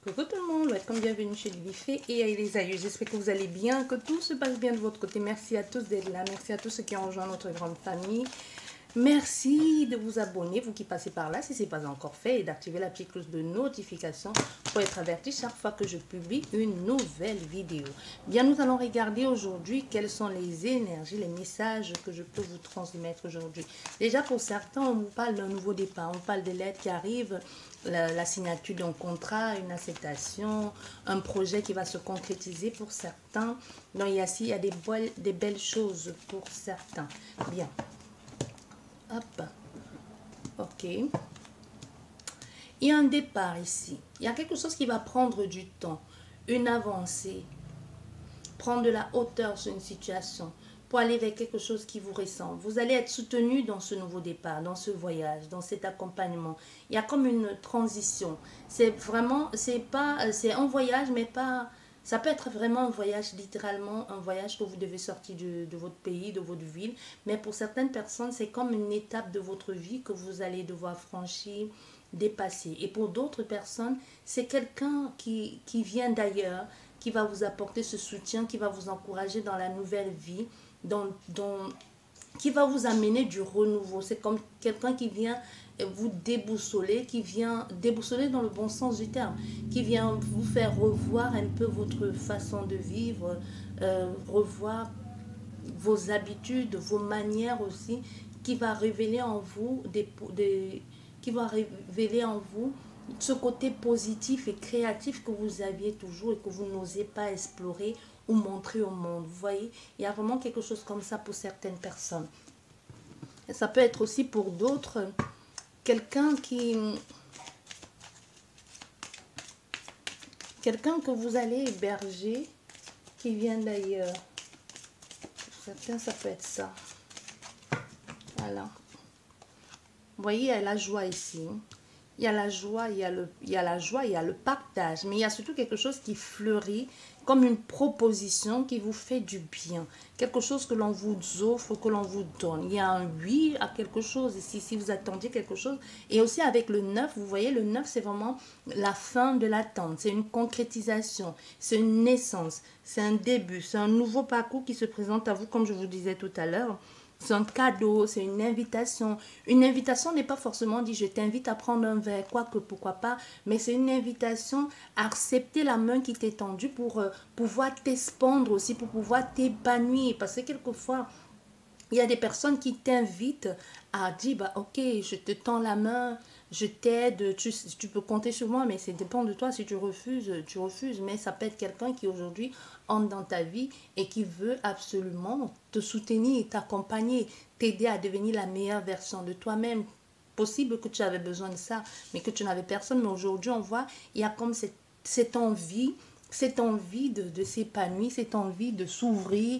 Coucou tout le monde, welcome, bienvenue chez Libifé et les aïeux. J'espère que vous allez bien, que tout se passe bien de votre côté. Merci à tous d'être là, merci à tous ceux qui ont rejoint notre grande famille. Merci de vous abonner, vous qui passez par là, si ce n'est pas encore fait, et d'activer la petite cloche de notification pour être averti chaque fois que je publie une nouvelle vidéo. Bien, nous allons regarder aujourd'hui quelles sont les énergies, les messages que je peux vous transmettre aujourd'hui. Déjà, pour certains, on vous parle d'un nouveau départ, on parle des lettres qui arrivent, la signature d'un contrat, une acceptation, un projet qui va se concrétiser pour certains. Donc, ici, il y a des belles choses pour certains. Bien. Hop, ok. Il y a un départ ici. Il y a quelque chose qui va prendre du temps, une avancée, prendre de la hauteur sur une situation pour aller vers quelque chose qui vous ressemble. Vous allez être soutenu dans ce nouveau départ, dans ce voyage, dans cet accompagnement. Il y a comme une transition. C'est vraiment, c'est un voyage, mais pas... Ça peut être vraiment un voyage, littéralement, un voyage que vous devez sortir de votre pays, de votre ville. Mais pour certaines personnes, c'est comme une étape de votre vie que vous allez devoir franchir, dépasser. Et pour d'autres personnes, c'est quelqu'un qui vient d'ailleurs, qui va vous apporter ce soutien, qui va vous encourager dans la nouvelle vie, qui va vous amener du renouveau. C'est comme quelqu'un qui vient vous déboussoler, qui vient déboussoler dans le bon sens du terme, qui vient vous faire revoir un peu votre façon de vivre, revoir vos habitudes, vos manières aussi, qui va révéler en vous qui va révéler en vous ce côté positif et créatif que vous aviez toujours et que vous n'osez pas explorer ou montrer au monde. Vous voyez, il y a vraiment quelque chose comme ça pour certaines personnes. Et ça peut être aussi pour d'autres, quelqu'un que vous allez héberger, qui vient d'ailleurs. Pour certains, ça peut être ça. Voilà. Vous voyez, il y a la joie ici. Il y a la joie, il y a le partage, mais il y a surtout quelque chose qui fleurit comme une proposition qui vous fait du bien. Quelque chose que l'on vous offre, que l'on vous donne. Il y a un oui à quelque chose ici, si vous attendiez quelque chose. Et aussi avec le 9, vous voyez, le 9, c'est vraiment la fin de l'attente. C'est une concrétisation, c'est une naissance, c'est un début, c'est un nouveau parcours qui se présente à vous, comme je vous disais tout à l'heure. C'est un cadeau, c'est une invitation. Une invitation n'est pas forcément dit je t'invite à prendre un verre, quoique pourquoi pas, mais c'est une invitation à accepter la main qui t'est tendue pour pouvoir t'expandre aussi, pour pouvoir t'épanouir. Parce que quelquefois, il y a des personnes qui t'invitent à dire, bah, ok, je te tends la main, je t'aide, tu peux compter sur moi, mais ça dépend de toi. Si tu refuses, tu refuses. Mais ça peut être quelqu'un qui aujourd'hui entre dans ta vie et qui veut absolument te soutenir, t'accompagner, t'aider à devenir la meilleure version de toi-même. Possible que tu avais besoin de ça, mais que tu n'avais personne. Mais aujourd'hui, on voit, il y a comme cette envie de s'épanouir, cette envie de s'ouvrir,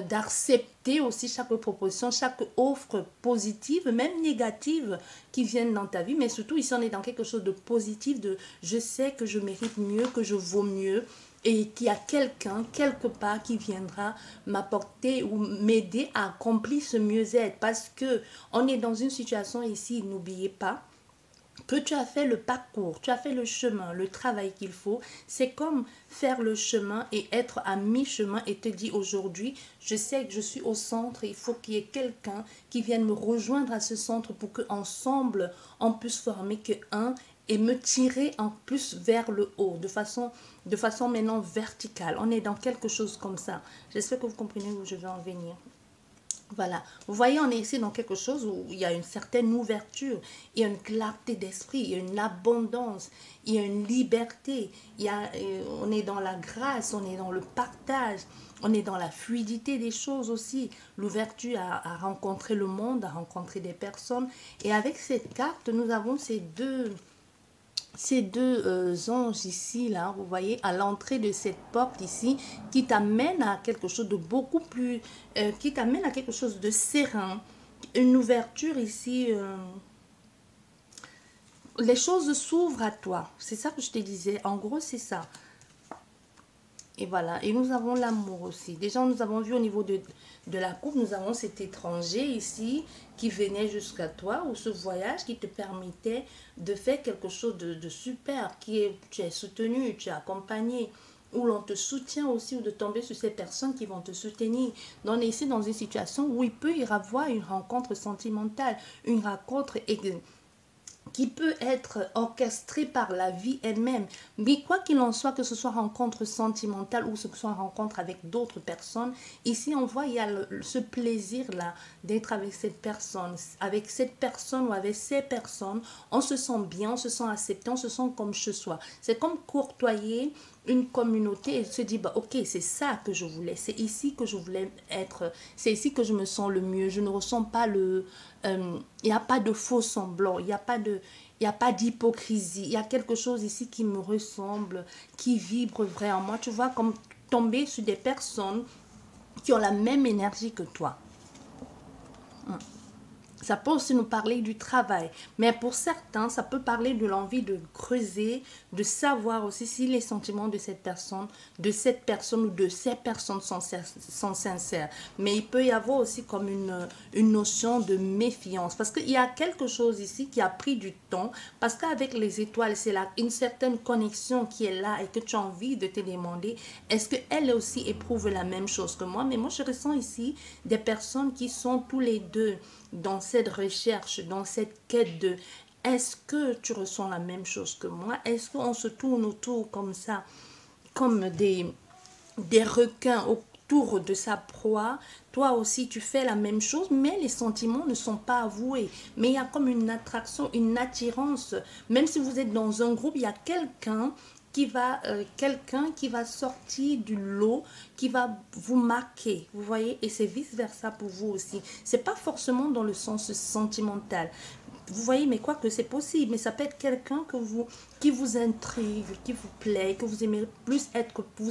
d'accepter aussi chaque proposition, chaque offre positive, même négative qui viennent dans ta vie. Mais surtout, ici, on est dans quelque chose de positif, de je sais que je mérite mieux, que je vaux mieux. Et qu'il y a quelqu'un, quelque part, qui viendra m'apporter ou m'aider à accomplir ce mieux-être. Parce que on est dans une situation ici, n'oubliez pas, que tu as fait le parcours, tu as fait le chemin, le travail qu'il faut. C'est comme faire le chemin et être à mi-chemin et te dire aujourd'hui, je sais que je suis au centre, il faut qu'il y ait quelqu'un qui vienne me rejoindre à ce centre pour qu'ensemble, on puisse former que un et me tirer en plus vers le haut, de façon maintenant verticale. On est dans quelque chose comme ça. J'espère que vous comprenez où je veux en venir. Voilà, vous voyez, on est ici dans quelque chose où il y a une certaine ouverture, il y a une clarté d'esprit, il y a une abondance, il y a une liberté, on est dans la grâce, on est dans le partage, on est dans la fluidité des choses aussi, l'ouverture à rencontrer le monde, à rencontrer des personnes. Et avec cette carte, nous avons ces deux anges ici, là, vous voyez, à l'entrée de cette porte ici, qui t'amène à quelque chose de beaucoup plus, qui t'amène à quelque chose de serein, une ouverture ici, les choses s'ouvrent à toi, c'est ça que je te disais, en gros c'est ça. Et voilà, et nous avons l'amour aussi. Déjà, nous avons vu au niveau de la coupe, nous avons cet étranger ici qui venait jusqu'à toi, ou ce voyage qui te permettait de faire quelque chose de super, tu es soutenu, tu es accompagné, où l'on te soutient aussi, ou de tomber sur ces personnes qui vont te soutenir. Donc, on est ici dans une situation où il peut y avoir une rencontre sentimentale, une rencontre qui peut être orchestrée par la vie elle-même. Mais quoi qu'il en soit, que ce soit rencontre sentimentale ou que ce soit rencontre avec d'autres personnes, ici on voit il y a ce plaisir-là d'être avec cette personne ou avec ces personnes. On se sent bien, on se sent accepté, on se sent comme chez soi. C'est comme courtoyer une communauté et se dit, bah, ok, c'est ça que je voulais, c'est ici que je voulais être, c'est ici que je me sens le mieux, je ne ressens pas il n'y a pas de faux semblant, il n'y a pas d'hypocrisie, il y a quelque chose ici qui me ressemble, qui vibre vrai en moi, tu vois, comme tomber sur des personnes qui ont la même énergie que toi. Ça peut aussi nous parler du travail, mais pour certains, ça peut parler de l'envie de creuser, de savoir aussi si les sentiments de cette personne ou de ces personnes sont sincères. Mais il peut y avoir aussi comme une notion de méfiance, parce qu'il y a quelque chose ici qui a pris du temps, parce qu'avec les étoiles, c'est là une certaine connexion qui est là et que tu as envie de te demander, est-ce qu'elle aussi éprouve la même chose que moi? Mais moi, je ressens ici des personnes qui sont tous les deux dans cette recherche, dans cette quête de est-ce que tu ressens la même chose que moi? Est-ce qu'on se tourne autour comme ça, comme des requins autour de sa proie? Toi aussi, tu fais la même chose, mais les sentiments ne sont pas avoués. Mais il y a comme une attraction, une attirance. Même si vous êtes dans un groupe, il y a quelqu'un qui va sortir du lot, qui va vous marquer, vous voyez, et c'est vice versa pour vous aussi. C'est pas forcément dans le sens sentimental, vous voyez, mais quoi que c'est possible, mais ça peut être quelqu'un qui vous intrigue, qui vous plaît, que vous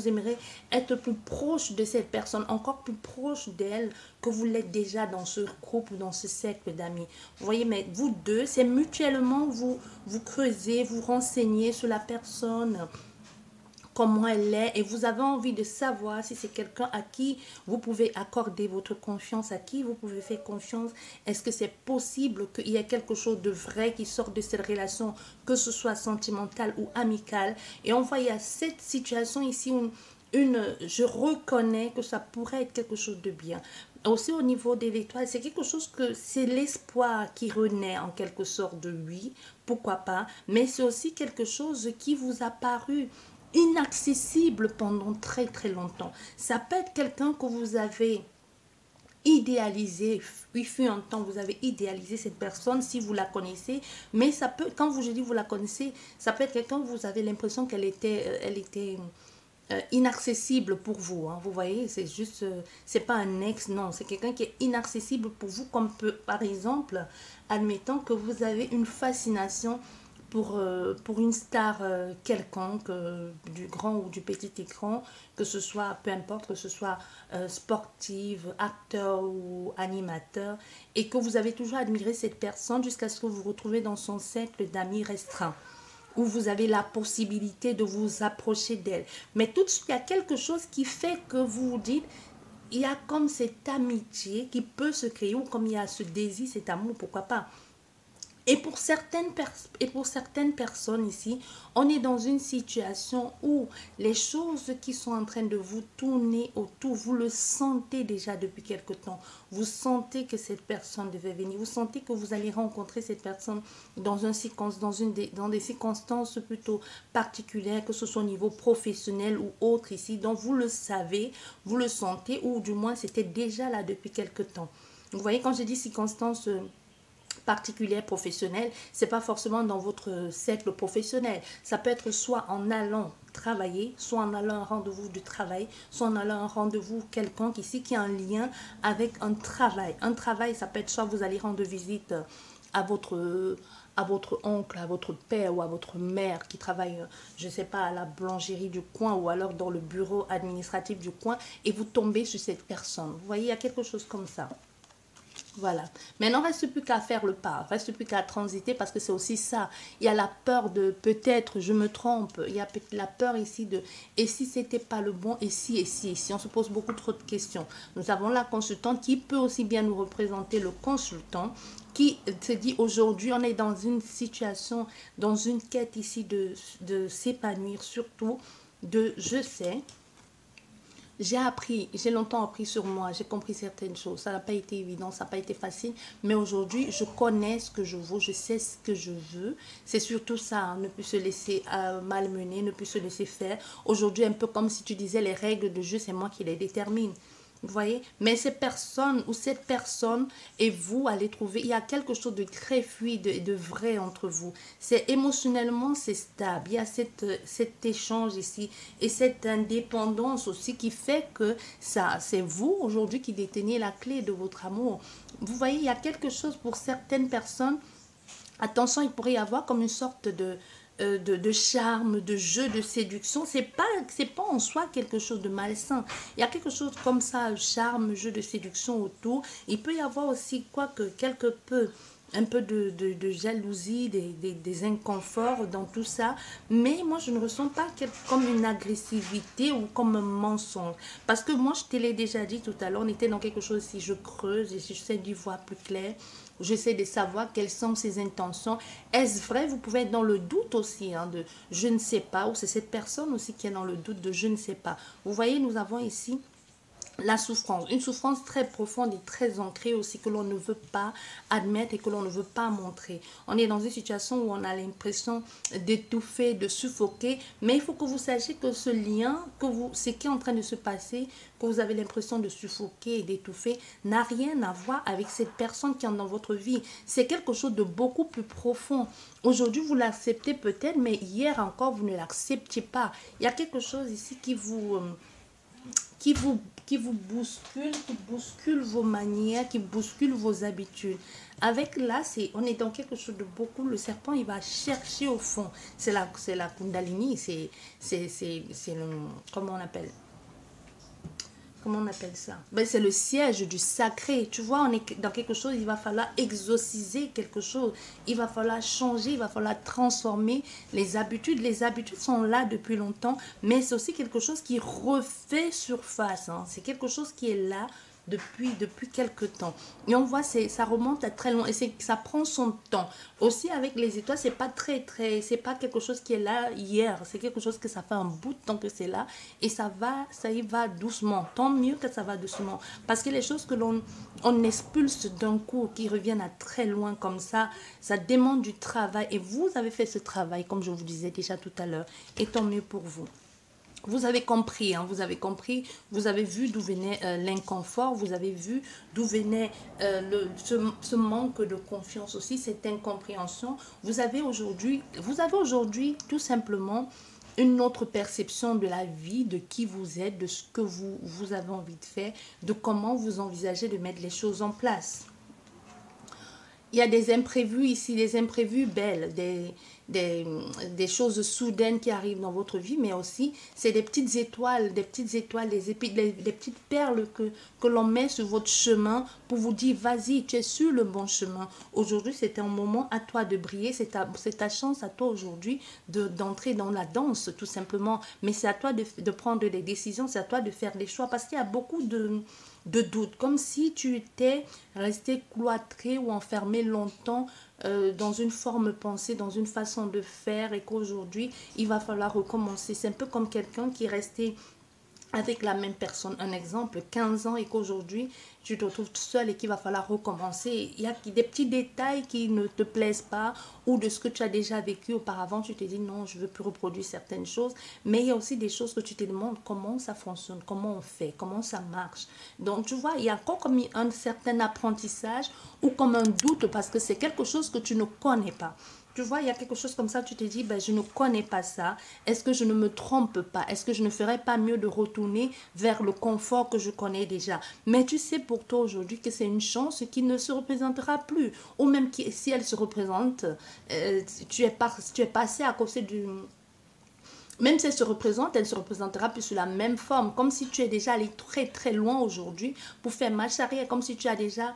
aimerez être plus proche de cette personne, encore plus proche d'elle que vous l'êtes déjà dans ce groupe ou dans ce cercle d'amis. Vous voyez, mais vous deux, c'est mutuellement vous creusez, vous renseignez sur la personne, comment elle est, et vous avez envie de savoir si c'est quelqu'un à qui vous pouvez accorder votre confiance, à qui vous pouvez faire confiance. Est-ce que c'est possible qu'il y ait quelque chose de vrai qui sorte de cette relation, que ce soit sentimentale ou amicale? Et on voit, il y a cette situation ici où je reconnais que ça pourrait être quelque chose de bien. Aussi au niveau des étoiles, c'est quelque chose que c'est l'espoir qui renaît en quelque sorte de oui, pourquoi pas, mais c'est aussi quelque chose qui vous a paru inaccessible pendant très très longtemps. Ça peut être quelqu'un que vous avez idéalisé, il fut un temps vous avez idéalisé cette personne si vous la connaissez, mais ça peut, quand je dis vous la connaissez, ça peut être quelqu'un que vous avez l'impression qu'elle était inaccessible pour vous, hein, vous voyez, c'est juste, c'est pas un ex, non, c'est quelqu'un qui est inaccessible pour vous, comme par exemple, admettons que vous avez une fascination pour une star quelconque, du grand ou du petit écran, que ce soit, peu importe, que ce soit sportive, acteur ou animateur, et que vous avez toujours admiré cette personne jusqu'à ce que vous vous retrouvez dans son cercle d'amis restreint, où vous avez la possibilité de vous approcher d'elle. Mais tout de suite, il y a quelque chose qui fait que vous vous dites, il y a comme cette amitié qui peut se créer, ou comme il y a ce désir, cet amour, pourquoi pas. Et pour certaines personnes ici, on est dans une situation où les choses qui sont en train de vous tourner autour, vous le sentez déjà depuis quelque temps. Vous sentez que cette personne devait venir. Vous sentez que vous allez rencontrer cette personne dans des circonstances plutôt particulières, que ce soit au niveau professionnel ou autre ici. Donc vous le savez, vous le sentez, ou du moins c'était déjà là depuis quelque temps. Vous voyez, quand je dis circonstances particulière professionnelle, c'est pas forcément dans votre cercle professionnel. Ça peut être soit en allant travailler, soit en allant à un rendez-vous de travail, soit en allant à un rendez-vous quelconque ici qui a un lien avec un travail. Un travail, ça peut être soit vous allez rendre visite à votre oncle, à votre père ou à votre mère qui travaille, je ne sais pas, à la boulangerie du coin ou alors dans le bureau administratif du coin, et vous tombez sur cette personne. Vous voyez, il y a quelque chose comme ça. Voilà. Maintenant, reste plus qu'à faire le pas, reste plus qu'à transiter parce que c'est aussi ça. Il y a la peur de peut-être, je me trompe. Il y a la peur ici de et si c'était pas le bon, et si, et si, et si. On se pose beaucoup trop de questions. Nous avons la consultante qui peut aussi bien nous représenter le consultant qui se dit aujourd'hui, on est dans une situation, dans une quête ici de s'épanouir, surtout de je sais. J'ai appris, j'ai longtemps appris sur moi, j'ai compris certaines choses. Ça n'a pas été évident, ça n'a pas été facile. Mais aujourd'hui, je connais ce que je vaux, je sais ce que je veux. C'est surtout ça, hein, ne plus se laisser malmener, ne plus se laisser faire. Aujourd'hui, un peu comme si tu disais, les règles de jeu, c'est moi qui les détermine. Vous voyez? Mais ces personnes ou cette personne et vous allez trouver, il y a quelque chose de très fluide et de vrai entre vous. C'est émotionnellement, c'est stable. Il y a cet échange ici et cette indépendance aussi qui fait que ça, c'est vous aujourd'hui qui détenez la clé de votre amour. Vous voyez, il y a quelque chose pour certaines personnes. Attention, il pourrait y avoir comme une sorte de charme, de jeu, de séduction. C'est pas en soi quelque chose de malsain. Il y a quelque chose comme ça, charme, jeu de séduction autour. Il peut y avoir aussi, quoique, quelque peu, un peu de jalousie, des inconforts dans tout ça. Mais moi, je ne ressens pas comme une agressivité ou comme un mensonge. Parce que moi, je te l'ai déjà dit tout à l'heure, on était dans quelque chose, si je creuse et si je sais d'y voir plus clair, j'essaie de savoir quelles sont ses intentions. Est-ce vrai? Vous pouvez être dans le doute aussi, hein, de je ne sais pas, ou c'est cette personne aussi qui est dans le doute de je ne sais pas. Vous voyez, nous avons ici la souffrance, une souffrance très profonde et très ancrée aussi que l'on ne veut pas admettre et que l'on ne veut pas montrer. On est dans une situation où on a l'impression d'étouffer, de suffoquer, mais il faut que vous sachiez que ce lien, ce qui est en train de se passer, que vous avez l'impression de suffoquer et d'étouffer, n'a rien à voir avec cette personne qui est dans votre vie. C'est quelque chose de beaucoup plus profond. Aujourd'hui, vous l'acceptez peut-être, mais hier encore, vous ne l'acceptiez pas. Il y a quelque chose ici qui vous bouscule vos manières, qui bouscule vos habitudes. Avec là, on est dans quelque chose de beaucoup. Le serpent, il va chercher au fond. C'est la Kundalini, c'est le, comment on appelle ça? Ben, c'est le siège du sacré. Tu vois, on est dans quelque chose, il va falloir exorciser quelque chose. Il va falloir changer, il va falloir transformer les habitudes. Les habitudes sont là depuis longtemps, mais c'est aussi quelque chose qui refait surface, hein. C'est quelque chose qui est là depuis quelques temps. Et on voit, ça remonte à très loin et ça prend son temps. Aussi avec les étoiles, c'est pas c'est pas quelque chose qui est là hier. C'est quelque chose que ça fait un bout de temps que c'est là et ça y va doucement. Tant mieux que ça va doucement. Parce que les choses que on expulse d'un coup, qui reviennent à très loin comme ça demande du travail. Et vous avez fait ce travail, comme je vous disais déjà tout à l'heure. Et tant mieux pour vous. Vous avez compris, hein, vous avez compris, vous avez vu d'où venait l'inconfort, vous avez vu d'où venait ce manque de confiance aussi, cette incompréhension. Vous avez aujourd'hui tout simplement une autre perception de la vie, de qui vous êtes, de ce que vous avez envie de faire, de comment vous envisagez de mettre les choses en place. Il y a des imprévus ici, des imprévus belles, des choses soudaines qui arrivent dans votre vie, mais aussi c'est des petites étoiles, des petites perles que l'on met sur votre chemin pour vous dire vas-y, tu es sur le bon chemin. Aujourd'hui, c'est un moment à toi de briller, c'est ta chance à toi aujourd'hui d'entrer dans la danse tout simplement, mais c'est à toi de prendre des décisions, c'est à toi de faire des choix parce qu'il y a beaucoup de doute, comme si tu étais resté cloîtré ou enfermé longtemps dans une forme pensée, dans une façon de faire et qu'aujourd'hui, il va falloir recommencer. C'est un peu comme quelqu'un qui est resté avec la même personne, un exemple, 15 ans et qu'aujourd'hui, tu te retrouves seul et qu'il va falloir recommencer. Il y a des petits détails qui ne te plaisent pas ou de ce que tu as déjà vécu auparavant, tu te dis non, je ne veux plus reproduire certaines choses. Mais il y a aussi des choses que tu te demandes comment ça fonctionne, comment on fait, comment ça marche. Donc, tu vois, il y a encore comme un certain apprentissage ou comme un doute parce que c'est quelque chose que tu ne connais pas. Tu vois, il y a quelque chose comme ça, tu te dis, ben, je ne connais pas ça. Est-ce que je ne me trompe pas? Est-ce que je ne ferais pas mieux de retourner vers le confort que je connais déjà? Mais tu sais pour toi aujourd'hui que c'est une chance qui ne se représentera plus. Ou même si elle se représente, tu es passé à côté Même si elle se représente, elle se représentera plus sous la même forme, comme si tu es déjà allé très très loin aujourd'hui pour faire marche arrière, comme si tu as déjà,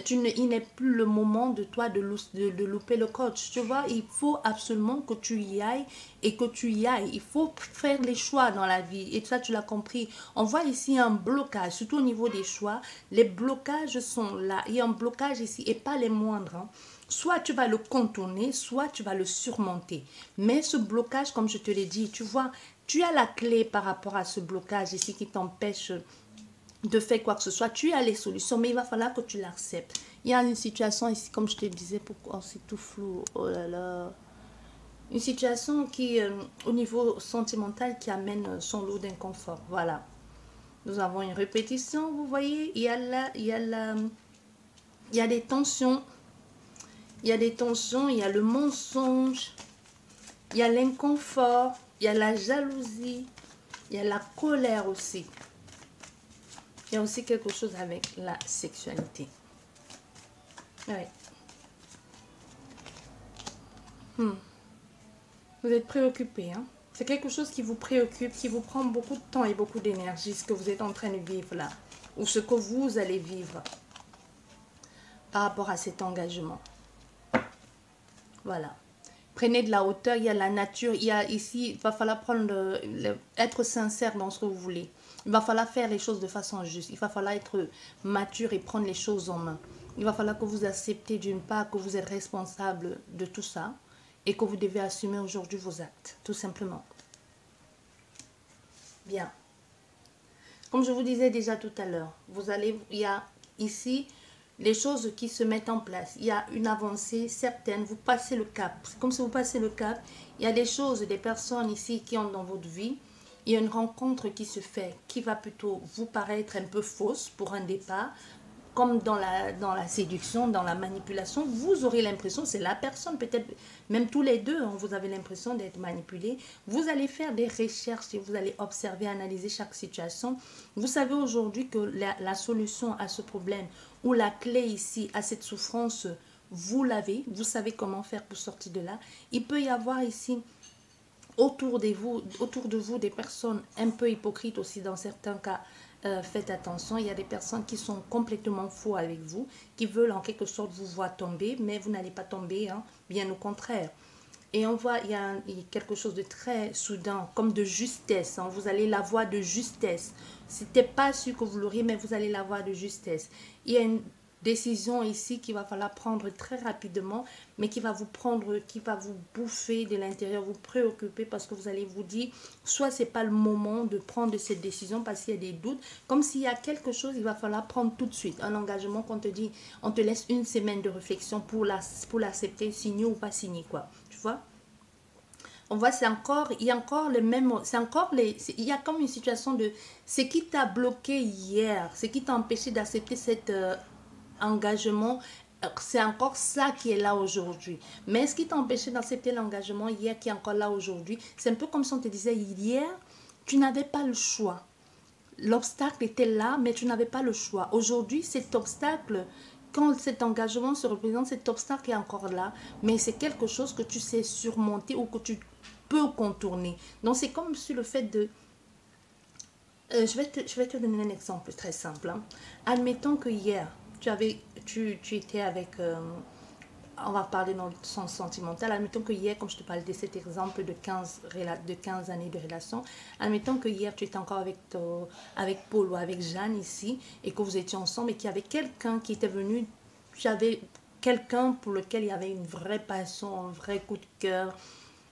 il n'est plus le moment de toi de louper le coach. Tu vois, il faut absolument que tu y ailles et que tu y ailles. Il faut faire les choix dans la vie et ça tu l'as compris. On voit ici un blocage, surtout au niveau des choix. Les blocages sont là. Il y a un blocage ici et pas les moindres. Hein. Soit tu vas le contourner, soit tu vas le surmonter. Mais ce blocage, comme je te l'ai dit, tu vois, tu as la clé par rapport à ce blocage ici qui t'empêche de faire quoi que ce soit. Tu as les solutions, mais il va falloir que tu l'acceptes. Il y a une situation ici, comme je te disais, pourquoi c'est tout flou, oh là là. Une situation qui, au niveau sentimental, qui amène son lot d'inconfort. Voilà. Nous avons une répétition, vous voyez, il y a des tensions. Il y a des tensions, il y a le mensonge, il y a l'inconfort, il y a la jalousie, il y a la colère aussi. Il y a aussi quelque chose avec la sexualité. Ouais. Vous êtes préoccupé, hein? C'est quelque chose qui vous préoccupe, qui vous prend beaucoup de temps et beaucoup d'énergie, ce que vous êtes en train de vivre là. Ou ce que vous allez vivre par rapport à cet engagement. Voilà. Prenez de la hauteur, il y a la nature, il y a ici, il va falloir prendre être sincère dans ce que vous voulez. Il va falloir faire les choses de façon juste. Il va falloir être mature et prendre les choses en main. Il va falloir que vous acceptez d'une part que vous êtes responsable de tout ça et que vous devez assumer aujourd'hui vos actes, tout simplement. Bien. Comme je vous disais déjà tout à l'heure, il y a ici les choses qui se mettent en place. Il y a une avancée certaine, vous passez le cap. C'est comme si vous passez le cap. Il y a des choses, des personnes ici qui ont dans votre vie. Il y a une rencontre qui se fait, qui va plutôt vous paraître un peu fausse pour un départ. Comme dans la séduction, dans la manipulation, vous aurez l'impression, c'est la personne, peut-être même tous les deux, hein, vous avez l'impression d'être manipulé. Vous allez faire des recherches et vous allez observer, analyser chaque situation. Vous savez aujourd'hui que la solution à ce problème ou la clé ici à cette souffrance, vous l'avez. Vous savez comment faire pour sortir de là. Il peut y avoir ici autour de vous des personnes un peu hypocrites aussi dans certains cas. Faites attention, il y a des personnes qui sont complètement faux avec vous, qui veulent en quelque sorte vous voir tomber, mais vous n'allez pas tomber, hein, bien au contraire. Et on voit, il y a quelque chose de très soudain, comme de justesse. Hein, vous allez la voir de justesse. C'était pas sûr que vous l'auriez, mais vous allez la voir de justesse. Il y a une décision ici qu'il va falloir prendre très rapidement, mais qui va vous bouffer de l'intérieur, vous préoccuper parce que vous allez vous dire, soit c'est pas le moment de prendre cette décision parce qu'il y a des doutes, comme s'il y a quelque chose, il va falloir prendre tout de suite un engagement qu'on te dit, on te laisse une semaine de réflexion pour l'accepter, signer ou pas signer quoi, tu vois. On voit, il y a encore le même, il y a comme une situation de, ce qui t'a bloqué hier, ce qui t'a empêché d'accepter cet engagement, c'est encore ça qui est là aujourd'hui. Mais ce qui t'a empêché d'accepter l'engagement hier, qui est encore là aujourd'hui, c'est un peu comme si on te disait, hier, tu n'avais pas le choix. L'obstacle était là, mais tu n'avais pas le choix. Aujourd'hui, cet obstacle, quand cet engagement se représente, cet obstacle est encore là, mais c'est quelque chose que tu sais surmonter ou que tu peux contourner. Donc, c'est comme si le fait de... je vais te donner un exemple très simple. Hein. Admettons que hier, tu étais avec... on va parler dans le sens sentimental. Admettons que hier, comme je te parlais de cet exemple de 15 années de relation, admettons que hier, tu étais encore avec Paul ou avec Jeanne ici, et que vous étiez ensemble, et qu'il y avait quelqu'un qui était venu, tu avais quelqu'un pour lequel il y avait une vraie passion, un vrai coup de cœur,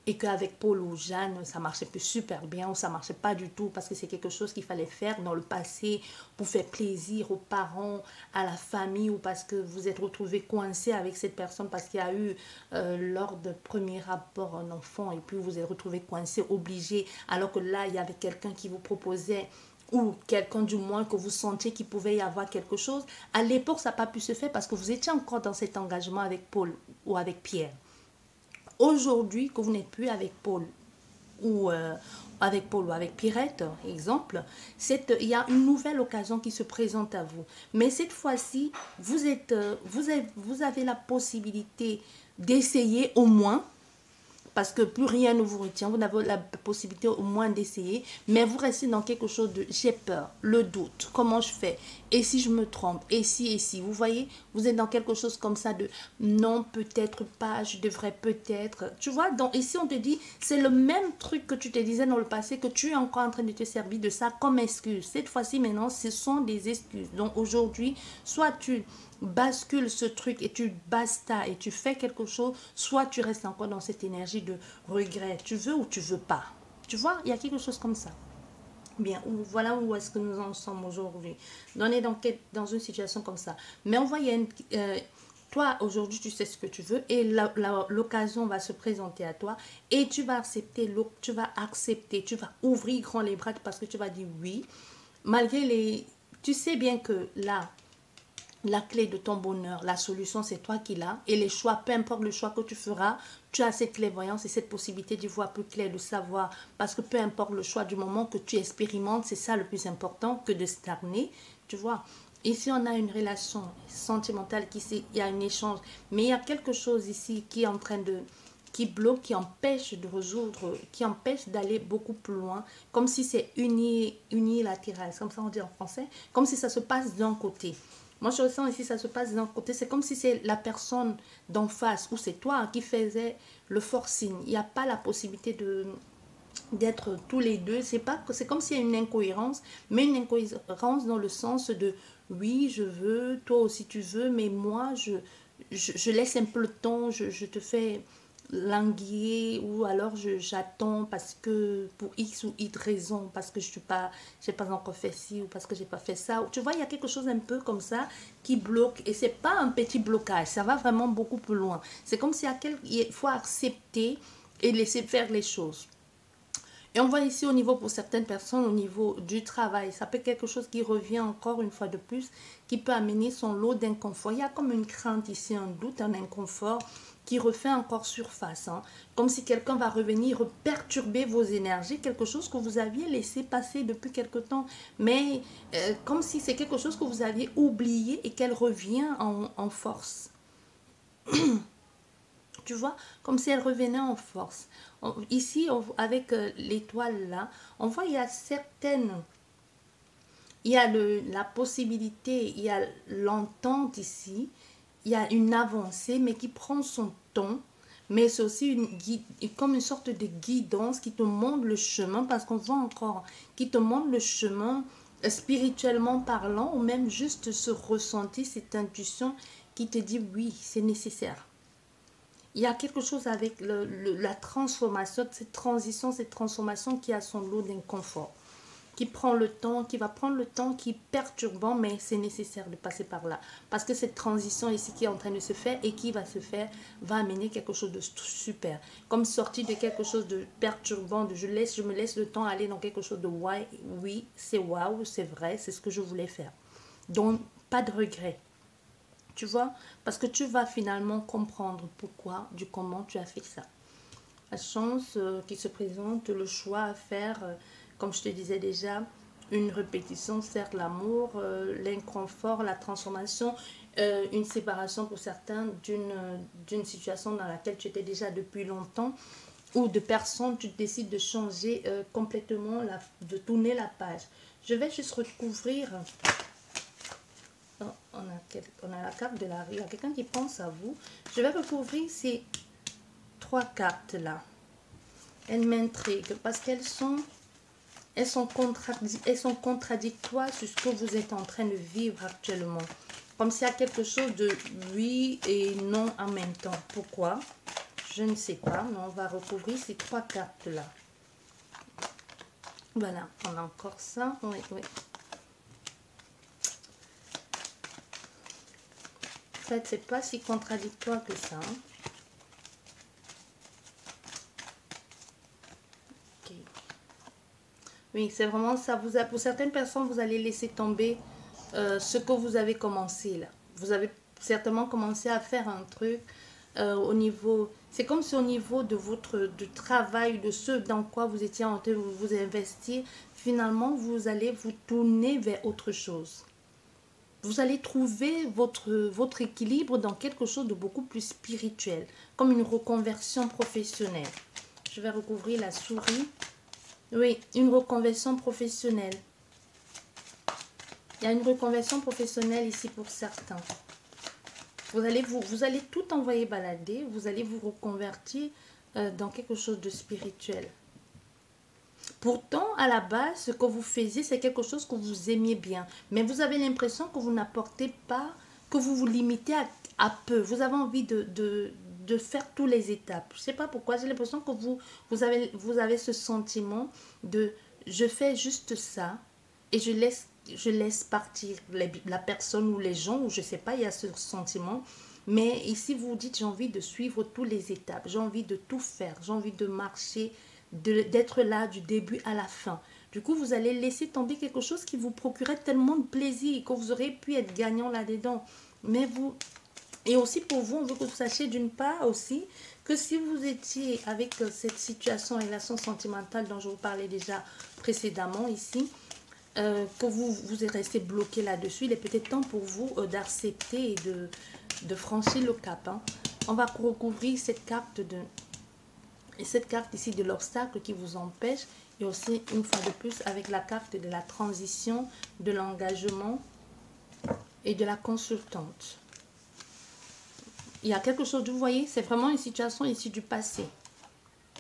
et qu'avec Paul ou Jeanne, ça marchait plus super bien ou ça marchait pas du tout parce que c'est quelque chose qu'il fallait faire dans le passé pour faire plaisir aux parents, à la famille ou parce que vous êtes retrouvé coincé avec cette personne parce qu'il y a eu lors de premier rapport un enfant et puis vous êtes retrouvé coincé, obligé, alors que là, il y avait quelqu'un qui vous proposait ou quelqu'un du moins que vous sentiez qu'il pouvait y avoir quelque chose. À l'époque, ça n'a pas pu se faire parce que vous étiez encore dans cet engagement avec Paul ou avec Pierre. Aujourd'hui, que vous n'êtes plus avec Paul ou avec Pierrette, exemple, il y a une nouvelle occasion qui se présente à vous. Mais cette fois-ci, vous avez la possibilité d'essayer au moins parce que plus rien ne vous retient. Vous n'avez la possibilité au moins d'essayer, mais vous restez dans quelque chose de j'ai peur, le doute, comment je fais, et si je me trompe, et si, vous voyez, vous êtes dans quelque chose comme ça de non, peut-être pas, je devrais peut-être, tu vois. Donc ici on te dit, c'est le même truc que tu te disais dans le passé, que tu es encore en train de te servir de ça comme excuse. Cette fois-ci maintenant, ce sont des excuses. Donc aujourd'hui, soit tu bascule ce truc et tu basta et tu fais quelque chose, soit tu restes encore dans cette énergie de regret. Tu veux ou tu veux pas. Tu vois, il y a quelque chose comme ça. Bien, voilà où est-ce que nous en sommes aujourd'hui. On est dans une situation comme ça. Mais on voit, il y a une, toi, aujourd'hui, tu sais ce que tu veux et l'occasion va se présenter à toi et tu vas accepter, tu vas ouvrir grand les bras parce que tu vas dire oui. Malgré les... Tu sais bien que là, la clé de ton bonheur, la solution, c'est toi qui l'as. Et les choix, peu importe le choix que tu feras, tu as cette clairvoyance et cette possibilité d'y voir plus clair, de savoir. Parce que peu importe le choix, du moment que tu expérimentes, c'est ça le plus important que de stagner. Tu vois, ici, on a une relation sentimentale, il y a un échange. Mais il y a quelque chose ici qui est en train de... qui bloque, qui empêche de résoudre, qui empêche d'aller beaucoup plus loin. Comme si c'est unilatéral, comme ça on dit en français. Comme si ça se passe d'un côté. Moi, je ressens ici, ça se passe d'un côté. C'est comme si c'est la personne d'en face ou c'est toi qui faisais le forcing. Il n'y a pas la possibilité d'être tous les deux. C'est comme s'il y a une incohérence, mais une incohérence dans le sens de oui, je veux, toi aussi tu veux, mais moi, je laisse un peu le temps, je te fais languir ou alors j'attends parce que pour X ou Y raison, parce que j'ai pas encore fait ci ou parce que j'ai pas fait ça. Tu vois, il y a quelque chose un peu comme ça qui bloque et c'est pas un petit blocage, ça va vraiment beaucoup plus loin. C'est comme s'il il faut accepter et laisser faire les choses. Et on voit ici au niveau, pour certaines personnes, au niveau du travail, ça peut être quelque chose qui revient encore une fois de plus, qui peut amener son lot d'inconfort. Il y a comme une crainte ici, un doute, un inconfort qui refait encore surface. Hein. Comme si quelqu'un va revenir perturber vos énergies, quelque chose que vous aviez laissé passer depuis quelque temps. Mais comme si c'est quelque chose que vous aviez oublié et qu'elle revient en force. Tu vois, comme si elle revenait en force. Ici, avec l'étoile là, on voit il y a certaines... Il y a la possibilité, il y a l'entente ici, il y a une avancée, mais qui prend son temps. Mais c'est aussi comme une sorte de guidance qui te montre le chemin, parce qu'on voit encore, qui te montre le chemin spirituellement parlant, ou même juste ce ressenti, cette intuition qui te dit oui, c'est nécessaire. Il y a quelque chose avec la transformation, cette transformation qui a son lot d'inconfort, qui prend le temps, qui va prendre le temps, qui est perturbant, mais c'est nécessaire de passer par là. Parce que cette transition ici qui est en train de se faire et qui va se faire, va amener quelque chose de super. Comme sortir de quelque chose de perturbant, je me laisse le temps aller dans quelque chose de oui, c'est waouh, c'est vrai, c'est ce que je voulais faire. Donc, pas de regret. Tu vois, parce que tu vas finalement comprendre pourquoi, du comment tu as fait ça. La chance qui se présente, le choix à faire, comme je te disais déjà, une répétition, certes l'amour, l'inconfort, la transformation, une séparation pour certains d'une situation dans laquelle tu étais déjà depuis longtemps, ou de personnes, tu décides de changer complètement, de tourner la page. Je vais juste recouvrir... On a la carte de la rue. Il y a quelqu'un qui pense à vous. Je vais recouvrir ces 3 cartes là. Elles m'intriguent parce qu'elles sont contradictoires sur ce que vous êtes en train de vivre actuellement. Comme s'il y a quelque chose de oui et non en même temps. Pourquoi? Je ne sais pas, mais on va recouvrir ces 3 cartes là. Voilà, on a encore ça. Oui, oui. En fait, c'est pas si contradictoire que ça. Hein. Okay. Oui, c'est vraiment ça. Pour certaines personnes, vous allez laisser tomber ce que vous avez commencé là. Vous avez certainement commencé à faire un truc au niveau... C'est comme si au niveau de votre travail, de ce dans quoi vous étiez en train de vous investir, finalement, vous allez vous tourner vers autre chose. vous allez trouver votre équilibre dans quelque chose de beaucoup plus spirituel, comme une reconversion professionnelle. Je vais recouvrir la souris. Oui, une reconversion professionnelle. Il y a une reconversion professionnelle ici pour certains. Vous allez tout envoyer balader, vous allez vous reconvertir dans quelque chose de spirituel. Pourtant, à la base, ce que vous faisiez, c'est quelque chose que vous aimiez bien. Mais vous avez l'impression que vous n'apportez pas, que vous vous limitez à peu. Vous avez envie de faire toutes les étapes. Je ne sais pas pourquoi, j'ai l'impression que vous avez ce sentiment de « je fais juste ça et je laisse partir la personne ou les gens » ou je ne sais pas, il y a ce sentiment. Mais ici, vous vous dites « j'ai envie de suivre toutes les étapes, j'ai envie de tout faire, j'ai envie de marcher ». D'être là du début à la fin. Du coup, vous allez laisser tomber quelque chose qui vous procurait tellement de plaisir que vous auriez pu être gagnant là-dedans. Mais vous... Et aussi pour vous, on veut que vous sachiez d'une part aussi que si vous étiez avec cette situation, relation sentimentale dont je vous parlais déjà précédemment ici, que vous êtes resté bloqué là-dessus, il est peut-être temps pour vous d'accepter et de franchir le cap. Hein. On va recouvrir cette carte de... Et cette carte ici de l'obstacle qui vous empêche, et aussi une fois de plus avec la carte de la transition, de l'engagement et de la consultante. Il y a quelque chose, vous voyez, c'est vraiment une situation ici du passé.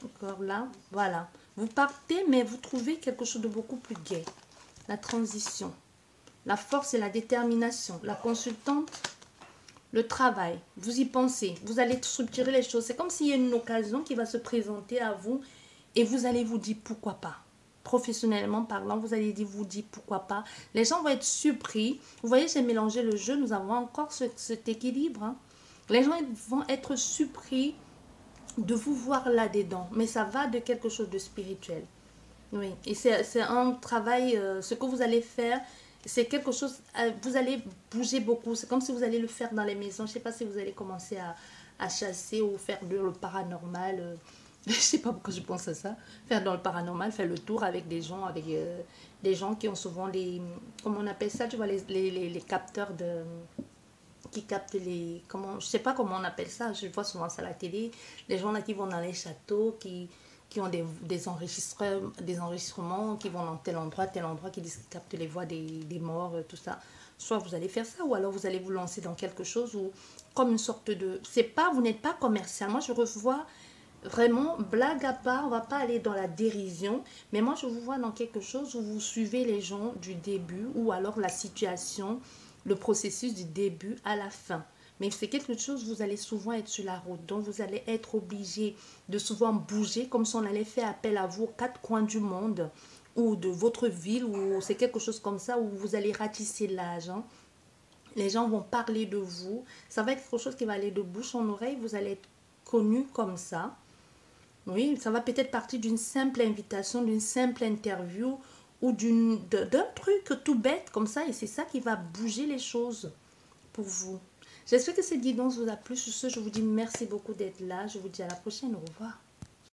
Encore là, voilà. Vous partez, mais vous trouvez quelque chose de beaucoup plus gai. La transition, la force et la détermination. La consultante, le travail, vous y pensez, vous allez structurer les choses. C'est comme s'il y a une occasion qui va se présenter à vous et vous allez vous dire pourquoi pas. Professionnellement parlant, vous allez vous dire pourquoi pas. Les gens vont être surpris. Vous voyez, j'ai mélangé le jeu, nous avons encore cet équilibre. Hein. Les gens vont être surpris de vous voir là-dedans. Mais ça va de quelque chose de spirituel. Oui, et c'est un travail, ce que vous allez faire. C'est quelque chose, vous allez bouger beaucoup. C'est comme si vous allez le faire dans les maisons. Je ne sais pas si vous allez commencer à chasser ou faire le paranormal. Je ne sais pas pourquoi je pense à ça. Faire dans le paranormal, faire le tour avec des gens qui ont souvent les... Comment on appelle ça? Tu vois, les capteurs de... Qui captent les... Comment, je ne sais pas comment on appelle ça. Je vois souvent ça à la télé. Les gens là qui vont dans les châteaux, qui ont des enregistrements, qui vont dans tel endroit, qui captent les voix des morts, tout ça. Soit vous allez faire ça, ou alors vous allez vous lancer dans quelque chose, ou comme une sorte de... C'est pas, vous n'êtes pas commercial. Moi, je revois vraiment, blague à part, on va pas aller dans la dérision, mais moi, je vous vois dans quelque chose où vous suivez les gens du début, ou alors la situation, le processus du début à la fin. Mais c'est quelque chose, vous allez souvent être sur la route. Donc, vous allez être obligé de souvent bouger, comme si on allait faire appel à vous aux quatre coins du monde ou de votre ville, ou c'est quelque chose comme ça, où vous allez ratisser l'âge. Hein. Les gens vont parler de vous. Ça va être quelque chose qui va aller de bouche en oreille. Vous allez être connu comme ça. Oui, ça va peut-être partir d'une simple invitation, d'une simple interview ou d'un truc tout bête comme ça. Et c'est ça qui va bouger les choses pour vous. J'espère que cette guidance vous a plu. Sur ce, je vous dis merci beaucoup d'être là. Je vous dis à la prochaine. Au revoir.